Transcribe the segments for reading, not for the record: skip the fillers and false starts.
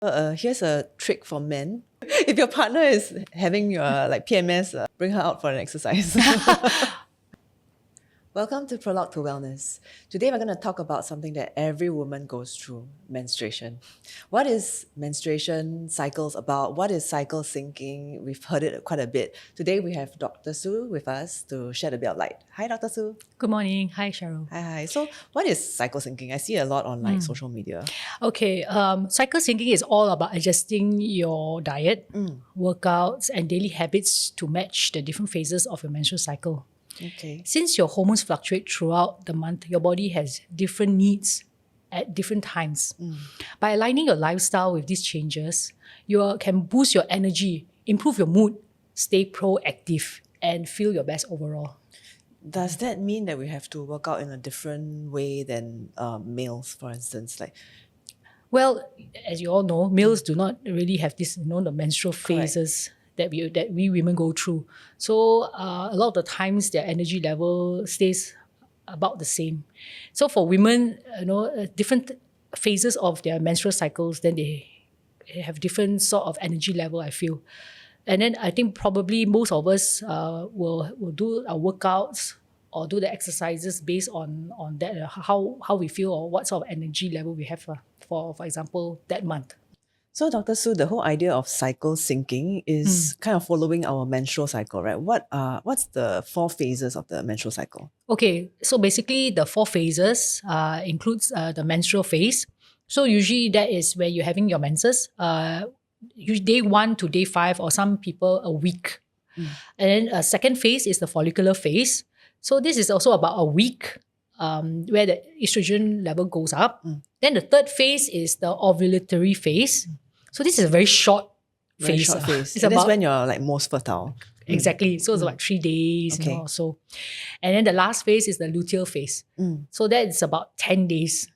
Here's a trick for men. If your partner is having your PMS, bring her out for an exercise. Welcome to Prologue to Wellness. Today we're going to talk about something that every woman goes through, menstruation. What is menstruation cycles about? What is cycle syncing? We've heard it quite a bit. Today we have Dr. Sue with us to shed a bit of light. Hi, Dr. Sue. Good morning. Hi, Cheryl. Hi. So what is cycle syncing? I see a lot on social media. Okay, cycle syncing is all about adjusting your diet, workouts, and daily habits to match the different phases of your menstrual cycle. Okay. Since your hormones fluctuate throughout the month, your body has different needs at different times. By aligning your lifestyle with these changes, you can boost your energy, improve your mood, stay proactive, and feel your best overall. Does that mean that we have to work out in a different way than males, for instance? Well, as you all know, males do not really have this, the menstrual phases that we women go through. So a lot of the times their energy level stays about the same. So for women, different phases of their menstrual cycles, then they have different sort of energy level, I feel. And then I think probably most of us will do our workouts or do the exercises based on that, how we feel or what sort of energy level we have for example, that month. So, Dr. Sue, the whole idea of cycle syncing is kind of following our menstrual cycle, right? What's the 4 phases of the menstrual cycle? Okay, so basically the 4 phases includes the menstrual phase. So usually that is where you're having your menses, day 1 to day 5, or some people a week. And then a second phase is the follicular phase. So this is also about a week, where the estrogen level goes up. Then the third phase is the ovulatory phase. So this is a very short phase. It's that's when you're most fertile. Exactly. So it's about 3 days or so. And then the last phase is the luteal phase. So that is about 10 days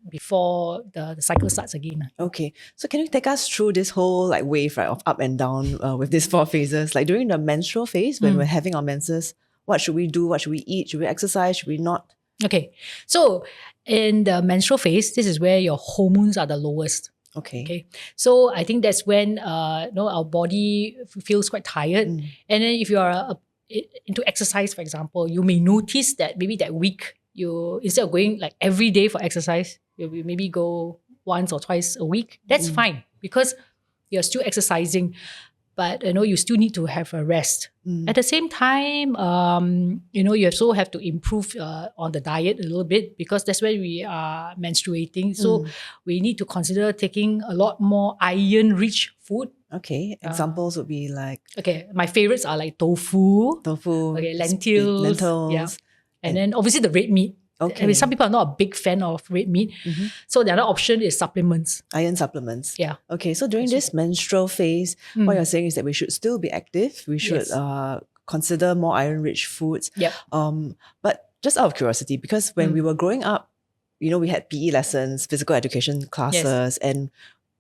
before the cycle starts again. Okay. So can you take us through this whole wave of up and down with these 4 phases? During the menstrual phase, when we're having our menses, what should we do? What should we eat? Should we exercise? Should we not? Okay. So in the menstrual phase, this is where your hormones are the lowest. Okay. So I think that's when our body feels quite tired. And then if you are into exercise, for example, you may notice that maybe that week, you instead of going every day for exercise, you maybe go once or twice a week. That's fine because you're still exercising. But you still need to have a rest. At the same time, you also have to improve on the diet a little bit because that's where we are menstruating. So we need to consider taking a lot more iron-rich food. Okay, examples would be Okay, my favorites are tofu. Okay, lentils. Yeah. And then obviously the red meat. Okay. I mean, some people are not a big fan of red meat. So the other option is supplements. Iron supplements. Yeah. Okay, so during this menstrual phase, what you're saying is that we should still be active. We should consider more iron-rich foods. Yep. But just out of curiosity, because when we were growing up, we had PE lessons, physical education classes, and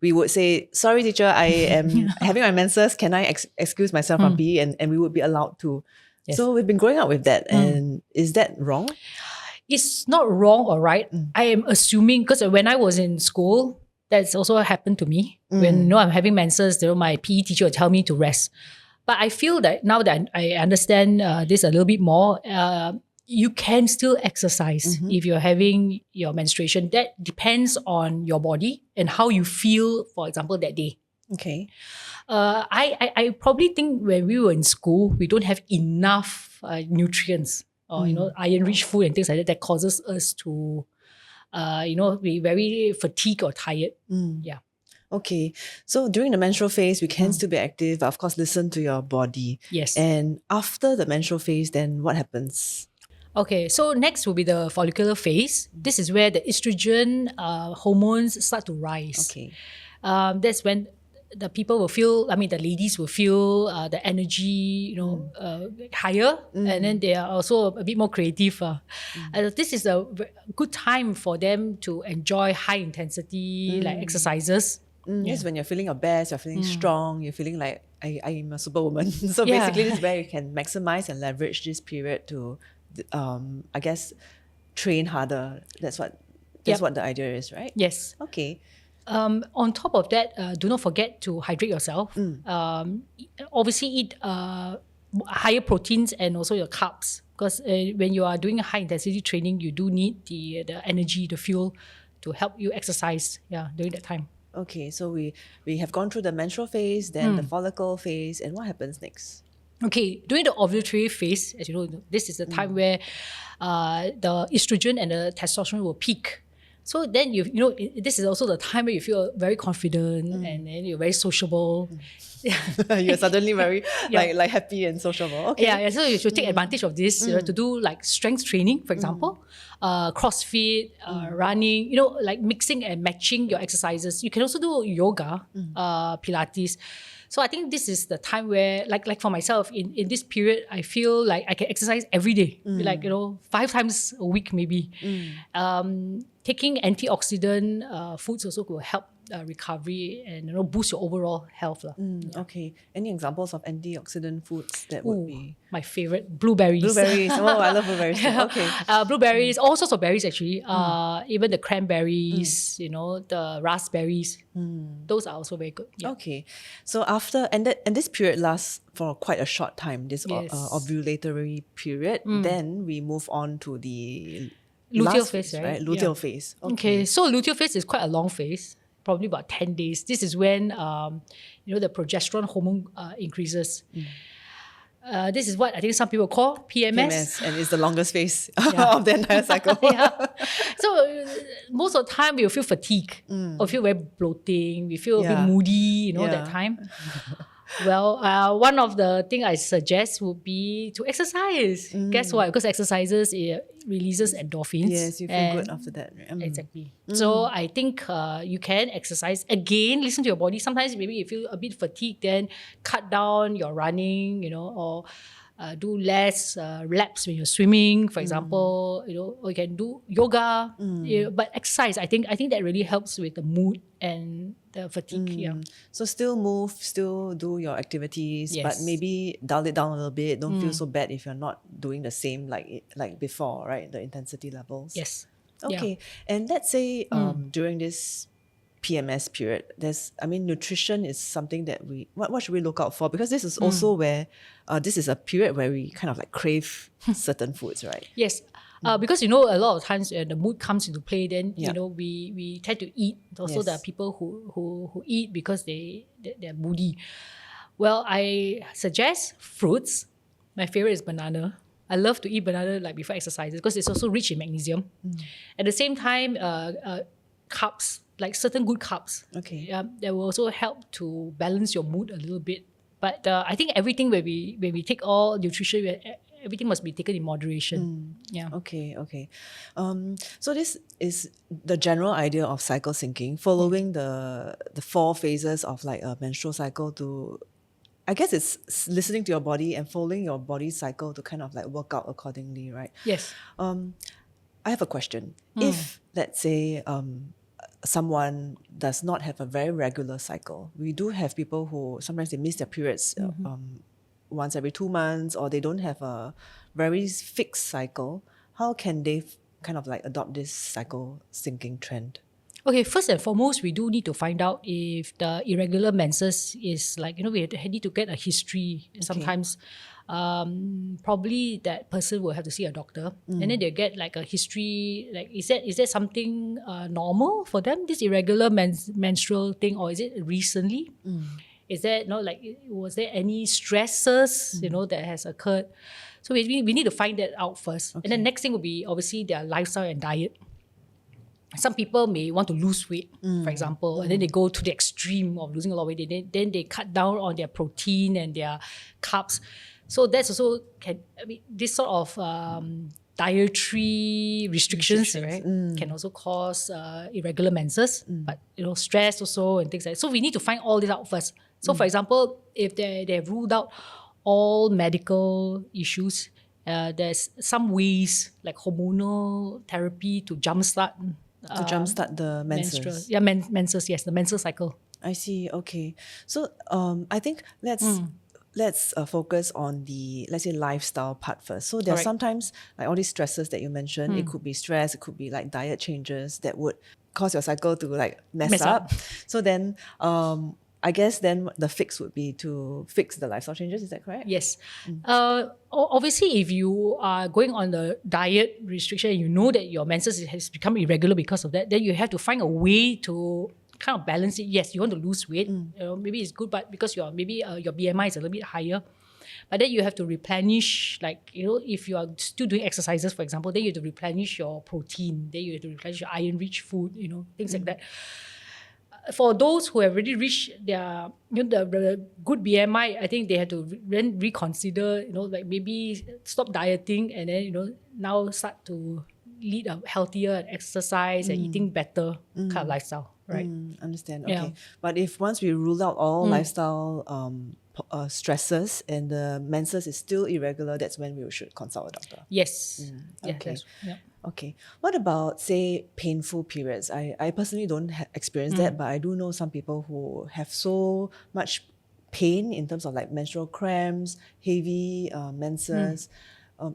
we would say, sorry, teacher, I am having my menses. Can I excuse myself from PE? And we would be allowed to. Yes. So we've been growing up with that. And is that wrong? It's not wrong or right. I am assuming, because when I was in school, that's also happened to me. When I'm having menses, my PE teacher will tell me to rest. But I feel that now that I understand this a little bit more, you can still exercise if you're having your menstruation. That depends on your body and how you feel, for example, that day. Okay. I probably think when we were in school, we don't have enough nutrients or iron-rich food and things like that causes us to be very fatigued or tired. Yeah. Okay. So during the menstrual phase, we can still be active, but of course listen to your body. Yes. And after the menstrual phase, then what happens? Okay, so next will be the follicular phase. This is where the estrogen hormones start to rise. Okay. That's when the people will feel, the ladies will feel the energy, higher. And then they are also a bit more creative. This is a good time for them to enjoy high intensity exercises. Yes, when you're feeling your best, you're feeling strong, you're feeling like I'm a superwoman. So basically this is where you can maximize and leverage this period to, I guess, train harder. That's what the idea is, right? Yes. Okay. On top of that, do not forget to hydrate yourself. Obviously, eat higher proteins and also your carbs, because when you are doing high intensity training, you do need the energy, the fuel to help you exercise during that time. Okay, so we have gone through the menstrual phase, then the follicle phase, and what happens next? Okay, during the ovulatory phase, as you know, this is the time where the estrogen and the testosterone will peak. So then this is also the time where you feel very confident and then you're very sociable. You're suddenly very like happy and sociable. Okay. Yeah, so you should take advantage of this to do like strength training, for example, CrossFit, running, like mixing and matching your exercises. You can also do yoga, Pilates. So I think this is the time where, like for myself, in this period, I feel like I can exercise every day, like 5 times a week maybe. Taking antioxidant foods also will help recovery and boost your overall health. Okay. Any examples of antioxidant foods that would be? My favorite, blueberries. Blueberries. Oh, I love blueberries too. Okay. Blueberries, all sorts of berries actually. Even the cranberries, the raspberries. Those are also very good. Yeah. Okay. So after, and this period lasts for quite a short time, this Yes. ovulatory period. Then we move on to the Luteal last phase, right? Luteal phase. Okay, so luteal phase is quite a long phase, probably about 10 days. This is when the progesterone hormone increases. This is what I think some people call PMS. And it's the longest phase of the entire cycle. So most of the time we will feel fatigue or feel very bloating. We feel a bit moody, that time. Well, one of the things I suggest would be to exercise. Guess what? Because exercises, it releases endorphins. Yes, you feel good after that. Right? Exactly. So I think you can exercise. Again, listen to your body. Sometimes maybe you feel a bit fatigued, then cut down your running, or do less laps when you're swimming, for example. Or you can do yoga. But exercise, I think that really helps with the mood and the fatigue. So still move, still do your activities, Yes. but maybe dial it down a little bit. Don't feel so bad if you're not doing the same like before, right? The intensity levels. Yes. Okay. And let's say during this PMS period, nutrition is something that what should we look out for? Because this is also where, this is a period where we kind of like crave certain foods, right? Yes. Because a lot of times the mood comes into play, then we tend to eat. Also, Yes. there are people who eat because they're moody. Well, I suggest fruits. My favorite is banana. I love to eat banana like before exercises because it's also rich in magnesium. At the same time, carbs, like certain good carbs. Okay. That will also help to balance your mood a little bit. But I think everything when we take all nutrition, everything must be taken in moderation. Okay. So this is the general idea of cycle syncing, following the 4 phases of like a menstrual cycle to, I guess it's listening to your body and following your body's cycle to kind of like work out accordingly, right? Yes. I have a question. If, let's say, someone does not have a very regular cycle, we do have people who sometimes they miss their periods once every 2 months, or they don't have a very fixed cycle. How can they kind of like adopt this cycle syncing trend? Okay, first and foremost, we do need to find out if the irregular menses is like, we need to get a history. Sometimes probably that person will have to see a doctor and then they get like a history, like is that something normal for them, this irregular menstrual thing, or is it recently? Is there was there any stresses that has occurred? So we need to find that out first. And then next thing will be obviously their lifestyle and diet. Some people may want to lose weight, for example, and then they go to the extreme of losing a lot of weight. Then they cut down on their protein and their carbs. So that's also this sort of dietary restrictions, right, can also cause irregular menses, but stress also and things like that. So we need to find all this out first. So for example, if they have ruled out all medical issues, there's some ways like hormonal therapy to jumpstart the menses. Menses, yes, the menstrual cycle. I see. Okay. So I think let's focus on the, let's say, lifestyle part first. So there are sometimes like all these stresses that you mentioned. It could be stress, it could be like diet changes that would cause your cycle to like mess Mess up. up. So then I guess then the fix would be to fix the lifestyle changes. Is that correct? Yes. Obviously, if you are going on the diet restriction, you know that your menses has become irregular because of that, then you have to find a way to kind of balance it. Yes, you want to lose weight. Maybe it's good, but because your BMI is a little bit higher. But then you have to replenish, like, if you are still doing exercises, for example, then you have to replenish your protein. Then you have to replenish your iron-rich food, things like that. For those who have already reached their the good BMI, I think they have to then reconsider, like maybe stop dieting and then, now start to lead a healthier exercise and eating better kind of lifestyle, right? Understand. Yeah. Okay. But if once we rule out all lifestyle stresses and the menses is still irregular, that's when we should consult a doctor. Yes. Okay. Yeah. Okay. What about, say, painful periods? I personally don't experience that, but I do know some people who have so much pain in terms of like menstrual cramps, heavy menses.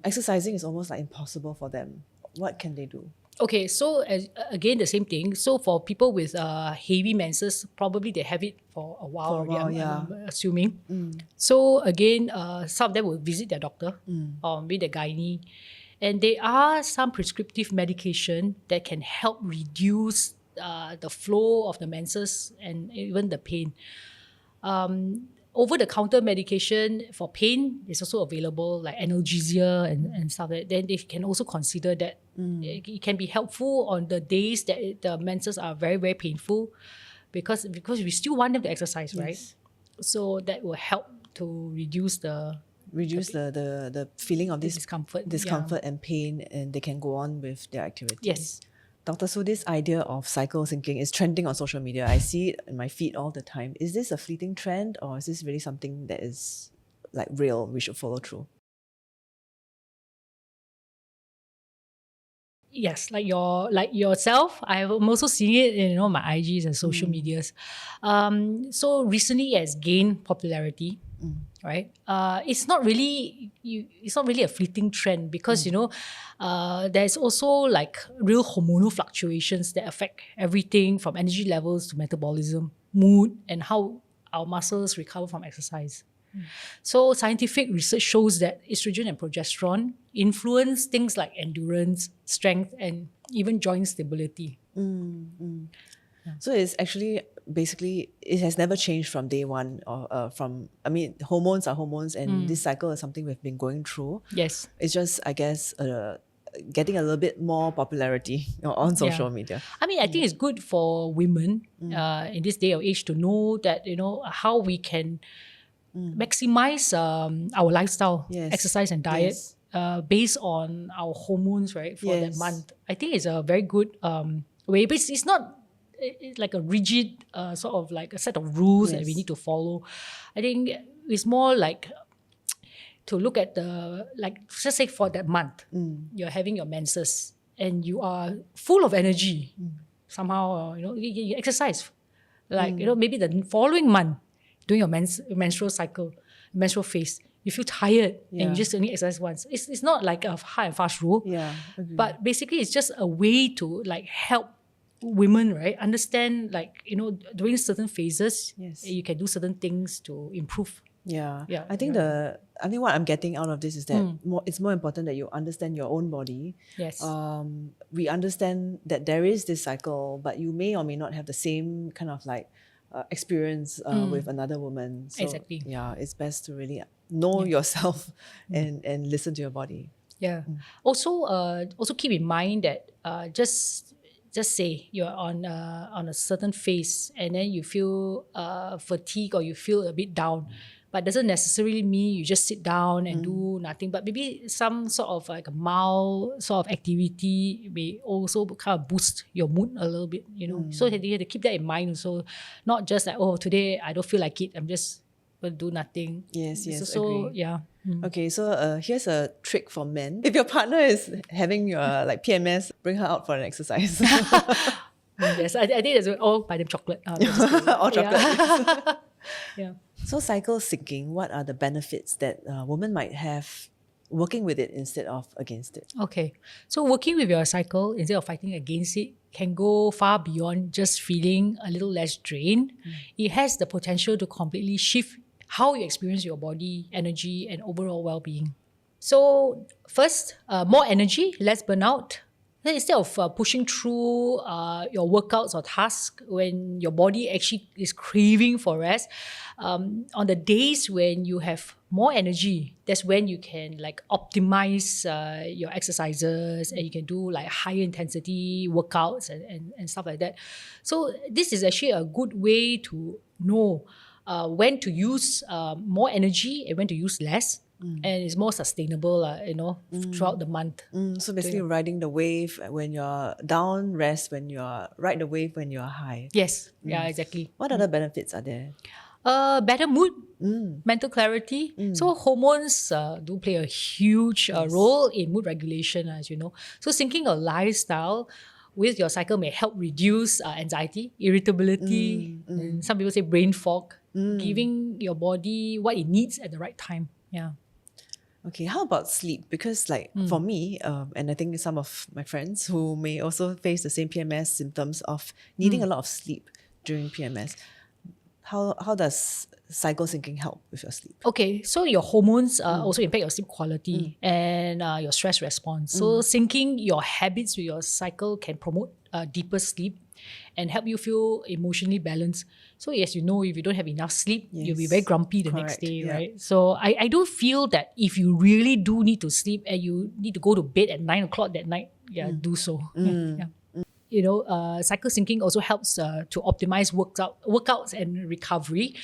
Exercising is almost like impossible for them. What can they do? Okay, so again, the same thing. So for people with heavy menses, probably they have it for a while already, I'm assuming. So again, some of them will visit their doctor or maybe the gynae. And there are some prescriptive medication that can help reduce the flow of the menses and even the pain. Over-the-counter medication for pain is also available, like analgesia and stuff like that. Then they can also consider that. It can be helpful on the days that the menses are very, very painful because we still want them to exercise, right? So that will help to reduce the feeling of this discomfort and pain, and they can go on with their activity. Yes. Dr. Su, this idea of cycle syncing is trending on social media. I see it in my feed all the time. Is this a fleeting trend, or is this really something that is like real, we should follow through? Yes, like yourself, I'm also seeing it in my IGs and social medias. So recently it has gained popularity, right? It's not really a fleeting trend because there's also like real hormonal fluctuations that affect everything from energy levels to metabolism, mood, and how our muscles recover from exercise. So scientific research shows that estrogen and progesterone influence things like endurance, strength, and even joint stability. So it's actually basically it has never changed from day one, or hormones are hormones, and this cycle is something we've been going through. Yes, it's just, I guess, getting a little bit more popularity on social media. I mean, I think it's good for women in this day of age to know that how we can maximize our lifestyle, exercise and diet based on our hormones, right, for that month. I think it's a very good way, but it's not like a rigid sort of like a set of rules that we need to follow. I think it's more like to look at just say for that month, you're having your menses and you are full of energy. Somehow, you exercise. Maybe the following month, during your menstrual cycle, menstrual phase, you feel tired and you just only exercise once. It's not like a hard and fast rule. But basically it's just a way to like help women, right, understand during certain phases, you can do certain things to improve. I think what I'm getting out of this is that it's more important that you understand your own body. We understand that there is this cycle, but you may or may not have the same kind of like experience with another woman. So exactly. It's best to really know yourself and listen to your body. Also keep in mind that just say you're on a certain phase and then you feel fatigue or you feel a bit down, but doesn't necessarily mean you just sit down and do nothing, but maybe some sort of like a mild sort of activity may also kind of boost your mood a little bit, so you have to keep that in mind also, not just like, oh, today I don't feel like it, I'm just going to do nothing. Agree. Okay, so here's a trick for men. If your partner is having your like PMS, bring her out for an exercise. Yes, I think that's all. Buy them chocolate. All chocolate. Yeah. So cycle syncing, what are the benefits that a woman might have working with it instead of against it? Okay. So working with your cycle instead of fighting against it can go far beyond just feeling a little less drained. It has the potential to completely shift how you experience your body, energy, and overall well-being. So first, more energy, less burnout. Then instead of pushing through your workouts or tasks when your body actually is craving for rest, on the days when you have more energy, that's when you can like optimize your exercises and you can do like higher intensity workouts and stuff like that. So this is actually a good way to know when to use more energy and when to use less. And it's more sustainable, throughout the month. So basically riding the wave when you're down, ride the wave when you're high. Yes, yeah, exactly. What other benefits are there? Better mood, mental clarity. So hormones do play a huge role in mood regulation, as you know. So syncing a lifestyle with your cycle may help reduce anxiety, irritability, and some people say brain fog, giving your body what it needs at the right time. Yeah. Okay, how about sleep? Because for me, and I think some of my friends who may also face the same PMS symptoms of needing a lot of sleep during PMS, how does cycle syncing help with your sleep? Okay, so your hormones also impact your sleep quality and your stress response. So syncing your habits with your cycle can promote deeper sleep and help you feel emotionally balanced. So yes, if you don't have enough sleep, you'll be very grumpy the next day, right? So I do feel that if you really do need to sleep and you need to go to bed at 9 o'clock that night, do so. Cycle syncing also helps to optimize workouts and recovery.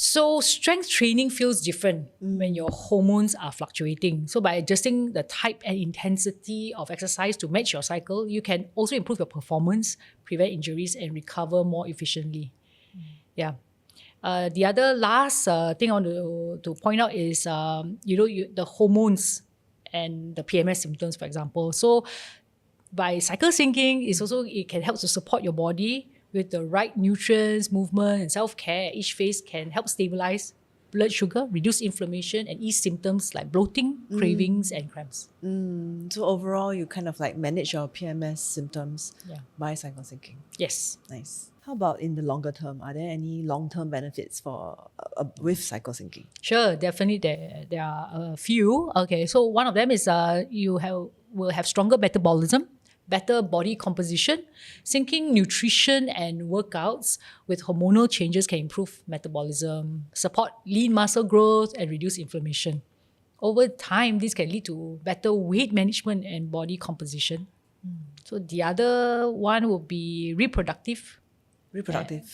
So strength training feels different when your hormones are fluctuating. So by adjusting the type and intensity of exercise to match your cycle, you can also improve your performance, prevent injuries, and recover more efficiently. Yeah. The other last thing I want to point out is, the hormones and the PMS symptoms, for example. So by cycle syncing, it can help to support your body with the right nutrients, movement, and self-care. Each phase can help stabilize blood sugar, reduce inflammation, and ease symptoms like bloating, cravings, and cramps. So overall, you kind of like manage your PMS symptoms by cycle syncing. Yes. Nice. How about in the longer term? Are there any long-term benefits with cycle syncing? Sure, definitely there are a few. Okay, so one of them is you will have stronger metabolism, better body composition. Syncing nutrition and workouts with hormonal changes can improve metabolism, support lean muscle growth, and reduce inflammation. Over time, this can lead to better weight management and body composition. So the other one would be reproductive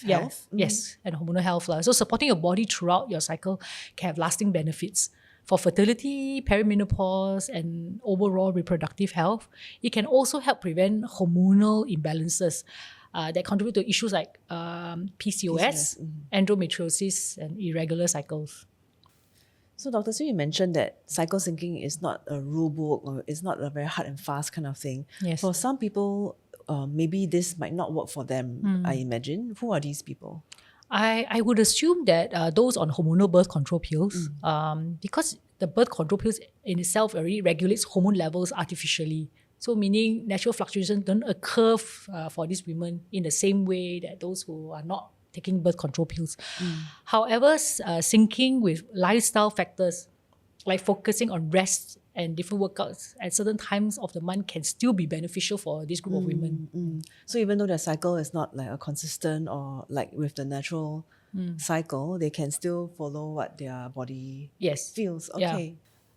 health? Yes, and hormonal health. So supporting your body throughout your cycle can have lasting benefits. For fertility, perimenopause, and overall reproductive health, it can also help prevent hormonal imbalances that contribute to issues like PCOS, endometriosis, and irregular cycles. So Dr. Sue, you mentioned that cycle syncing is not a rule book or it's not a very hard and fast kind of thing. Yes. For some people, maybe this might not work for them, I imagine. Who are these people? I would assume that those on hormonal birth control pills, because the birth control pills in itself already regulates hormone levels artificially. So meaning natural fluctuations don't occur for these women in the same way that those who are not taking birth control pills. However, syncing with lifestyle factors like focusing on rest and different workouts at certain times of the month can still be beneficial for this group of women. So even though their cycle is not like a consistent or like with the natural cycle, they can still follow what their body feels. Okay. Yeah.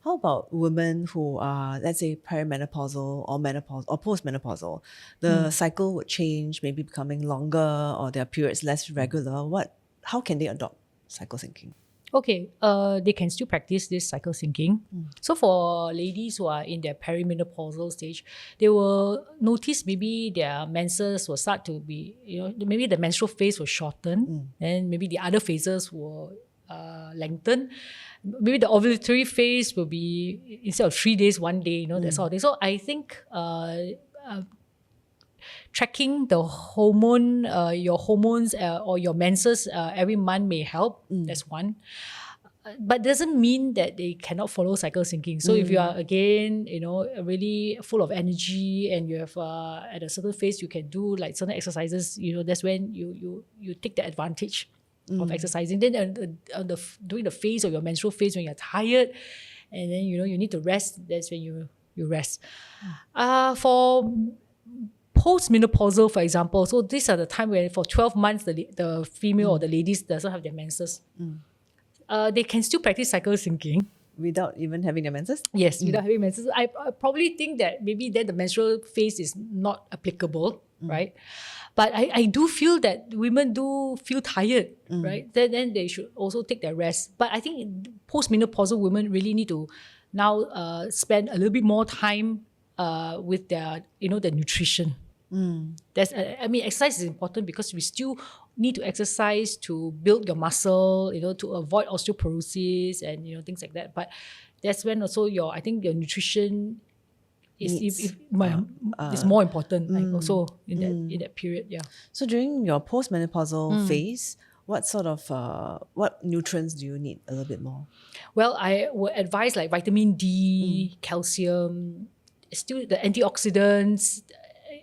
How about women who are, let's say, perimenopausal or menopause or postmenopausal? The cycle would change, maybe becoming longer or their periods less regular. How can they adopt cycle syncing? Okay, they can still practice this cycle syncing. So for ladies who are in their perimenopausal stage, they will notice maybe their menses will start to be, maybe the menstrual phase will shorten and maybe the other phases will lengthen. Maybe the ovulatory phase will be, instead of 3 days, 1 day, that sort of thing. So I think tracking the hormone, your hormones or your menses every month may help. That's one. but doesn't mean that they cannot follow cycle syncing. So if you are again, really full of energy and you have at a certain phase you can do like certain exercises, that's when you take the advantage of exercising. Then during the phase of your menstrual phase when you're tired and then you need to rest, that's when you rest. For post-menopausal, for example, so these are the time where for 12 months the female or the ladies doesn't have their menses. They can still practice cycle syncing. Without even having their menses? Yes, without having menses. I probably think that maybe then the menstrual phase is not applicable, right? But I do feel that women do feel tired, right? Then they should also take their rest. But I think post-menopausal women really need to now spend a little bit more time with their, their nutrition. Exercise is important because we still need to exercise to build your muscle, to avoid osteoporosis and things like that. But that's when also I think your nutrition is more important, like also in that period. Yeah. So during your postmenopausal phase, what sort of what nutrients do you need a little bit more? Well, I would advise like vitamin D, calcium, still the antioxidants.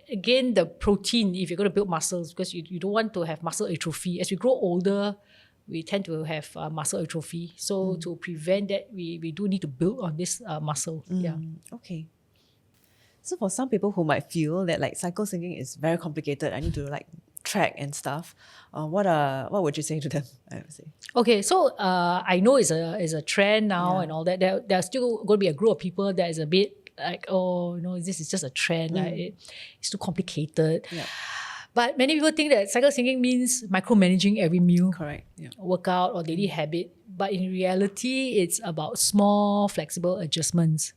Again, the protein, if you're going to build muscles, because you don't want to have muscle atrophy. As we grow older, we tend to have muscle atrophy. So to prevent that, we do need to build on this muscle. Yeah. Okay. So for some people who might feel that like cycle syncing is very complicated, I need to like track and stuff. What would you say to them? I would say. Okay, so I know it's a trend now and all that. There's still going to be a group of people that is a bit like, this is just a trend. It's too complicated. Yeah. But many people think that cycle syncing means micromanaging every meal, correct, workout or daily habit. But in reality, it's about small, flexible adjustments,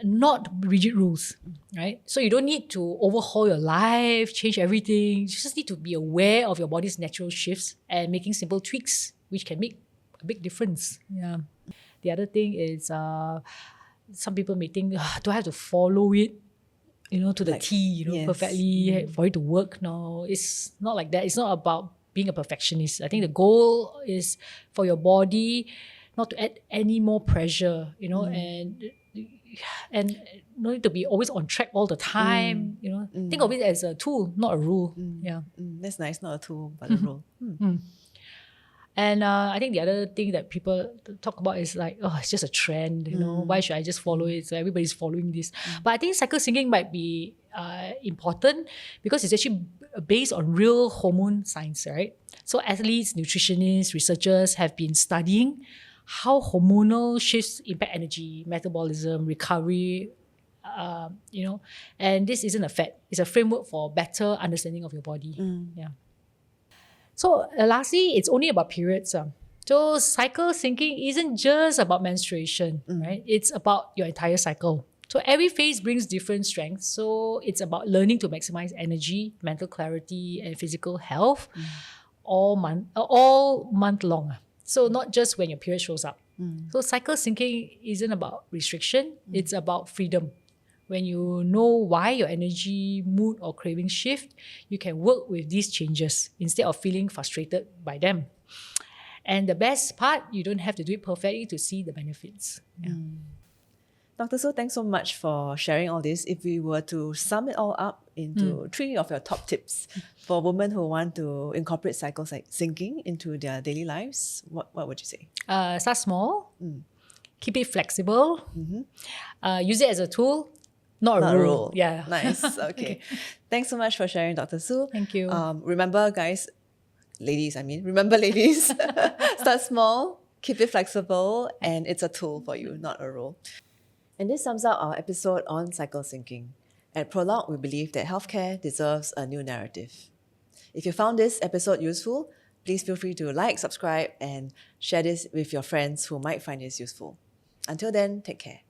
not rigid rules, right? So you don't need to overhaul your life, change everything. You just need to be aware of your body's natural shifts and making simple tweaks, which can make a big difference. Yeah. The other thing is, some people may think, do I have to follow it, to the T, perfectly for it to work? No, it's not like that. It's not about being a perfectionist. I think the goal is for your body not to add any more pressure, and no need to be always on track all the time. Think of it as a tool, not a rule. Yeah, that's nice. Not a tool, but a rule. And I think the other thing that people talk about is like, it's just a trend, why should I just follow it? So everybody's following this. But I think cycle syncing might be important because it's actually based on real hormone science, right? So athletes, nutritionists, researchers have been studying how hormonal shifts impact energy, metabolism, recovery, and this isn't a fad. It's a framework for better understanding of your body. Yeah. So lastly, it's only about periods. So cycle syncing isn't just about menstruation, right? It's about your entire cycle. So every phase brings different strengths. So it's about learning to maximize energy, mental clarity, and physical health all month long. So not just when your period shows up. So cycle syncing isn't about restriction. It's about freedom. When you know why your energy, mood, or craving shift, you can work with these changes instead of feeling frustrated by them. And the best part, you don't have to do it perfectly to see the benefits. Yeah. Dr. So, thanks so much for sharing all this. If we were to sum it all up into 3 of your top tips for women who want to incorporate cycle syncing into their daily lives, what would you say? Start small, keep it flexible, use it as a tool, not a rule. Yeah. Nice. Okay. Thanks so much for sharing, Dr. Su. Thank you. Remember, ladies, start small, keep it flexible, and it's a tool for you, not a rule. And this sums up our episode on cycle syncing. At Prologue, we believe that healthcare deserves a new narrative. If you found this episode useful, please feel free to like, subscribe, and share this with your friends who might find this useful. Until then, take care.